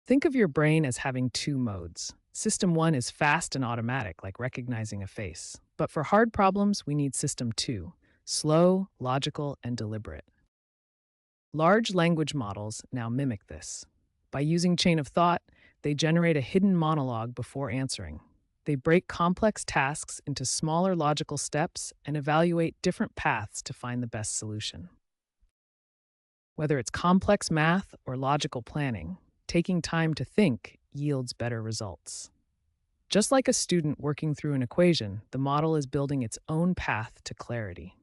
Think of your brain as having two modes. System 1 is fast and automatic, like recognizing a face. But for hard problems, we need System 2, slow, logical, and deliberate. Large language models now mimic this. By using chain of thought, they generate a hidden monologue before answering. They break complex tasks into smaller logical steps and evaluate different paths to find the best solution. Whether it's complex math or logical planning, taking time to think yields better results. Just like a student working through an equation, the model is building its own path to clarity.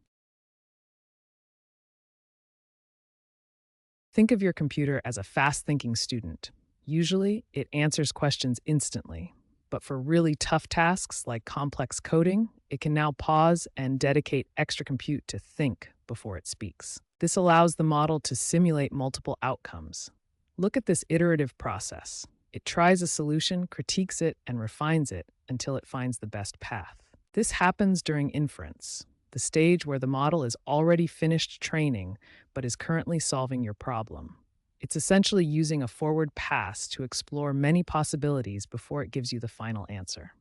Think of your computer as a fast-thinking student. Usually, it answers questions instantly. But for really tough tasks like complex coding, it can now pause and dedicate extra compute to think before it speaks. This allows the model to simulate multiple outcomes. Look at this iterative process. It tries a solution, critiques it, and refines it until it finds the best path. This happens during inference, the stage where the model is already finished training but is currently solving your problem. It's essentially using a forward pass to explore many possibilities before it gives you the final answer.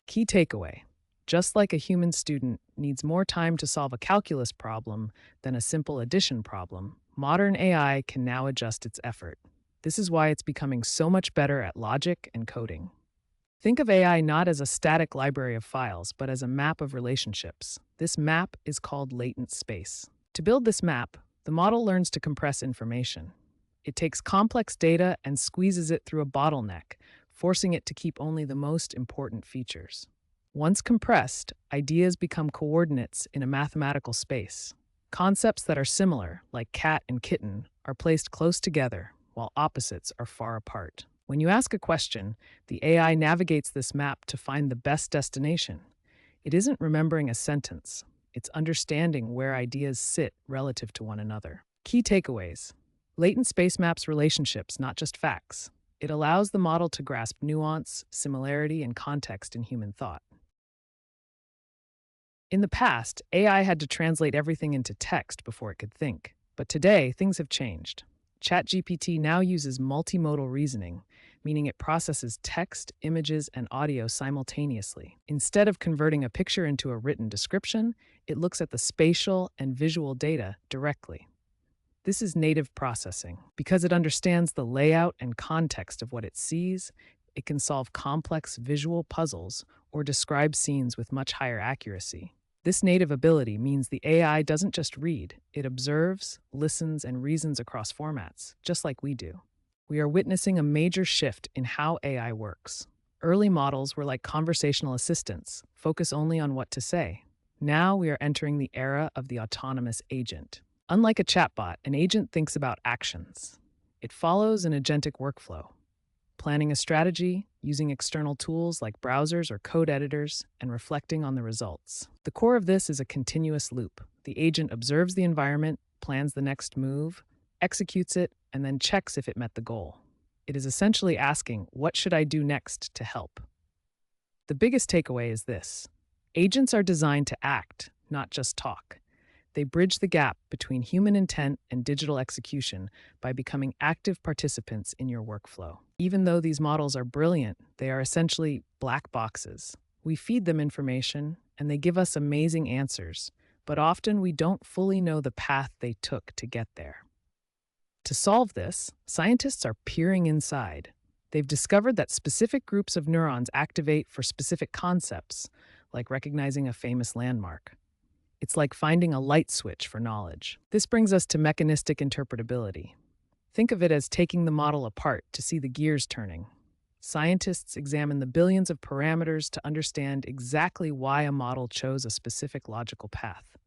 Key takeaway: just like a human student needs more time to solve a calculus problem than a simple addition problem, modern AI can now adjust its effort. This is why it's becoming so much better at logic and coding. Think of AI not as a static library of files, but as a map of relationships. This map is called latent space. To build this map, the model learns to compress information. It takes complex data and squeezes it through a bottleneck, forcing it to keep only the most important features. Once compressed, ideas become coordinates in a mathematical space. Concepts that are similar, like cat and kitten, are placed close together, while opposites are far apart. When you ask a question, the AI navigates this map to find the best destination. It isn't remembering a sentence, it's understanding where ideas sit relative to one another. Key takeaways: latent space maps relationships, not just facts. It allows the model to grasp nuance, similarity, and context in human thought. In the past, AI had to translate everything into text before it could think. But today, things have changed. ChatGPT now uses multimodal reasoning, meaning it processes text, images, and audio simultaneously. Instead of converting a picture into a written description, it looks at the spatial and visual data directly. This is native processing. Because it understands the layout and context of what it sees, it can solve complex visual puzzles or describe scenes with much higher accuracy. This native ability means the AI doesn't just read, it observes, listens, and reasons across formats, just like we do. We are witnessing a major shift in how AI works. Early models were like conversational assistants, focus only on what to say. Now we are entering the era of the autonomous agent. Unlike a chatbot, an agent thinks about actions. It follows an agentic workflow, planning a strategy, using external tools like browsers or code editors, and reflecting on the results. The core of this is a continuous loop. The agent observes the environment, plans the next move, executes it, and then checks if it met the goal. It is essentially asking, what should I do next to help? The biggest takeaway is this: agents are designed to act, not just talk. They bridge the gap between human intent and digital execution by becoming active participants in your workflow. Even though these models are brilliant, they are essentially black boxes. We feed them information, and they give us amazing answers, but often we don't fully know the path they took to get there. To solve this, scientists are peering inside. They've discovered that specific groups of neurons activate for specific concepts, like recognizing a famous landmark. It's like finding a light switch for knowledge. This brings us to mechanistic interpretability. Think of it as taking the model apart to see the gears turning. Scientists examine the billions of parameters to understand exactly why a model chose a specific logical path.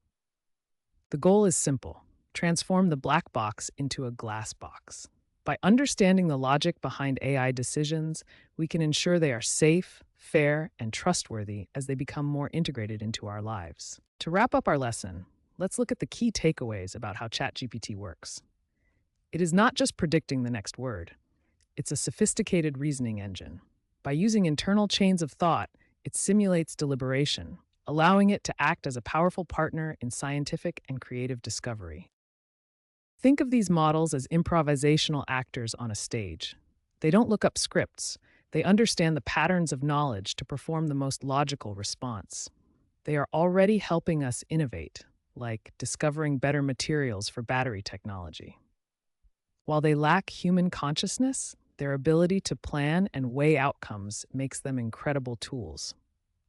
The goal is simple: transform the black box into a glass box. By understanding the logic behind AI decisions, we can ensure they are safe, fair, and trustworthy as they become more integrated into our lives. To wrap up our lesson, let's look at the key takeaways about how ChatGPT works. It is not just predicting the next word. It's a sophisticated reasoning engine. By using internal chains of thought, it simulates deliberation, allowing it to act as a powerful partner in scientific and creative discovery. Think of these models as improvisational actors on a stage. They don't look up scripts. They understand the patterns of knowledge to perform the most logical response. They are already helping us innovate, like discovering better materials for battery technology. While they lack human consciousness, their ability to plan and weigh outcomes makes them incredible tools.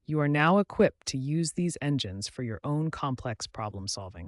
You are now equipped to use these engines for your own complex problem solving.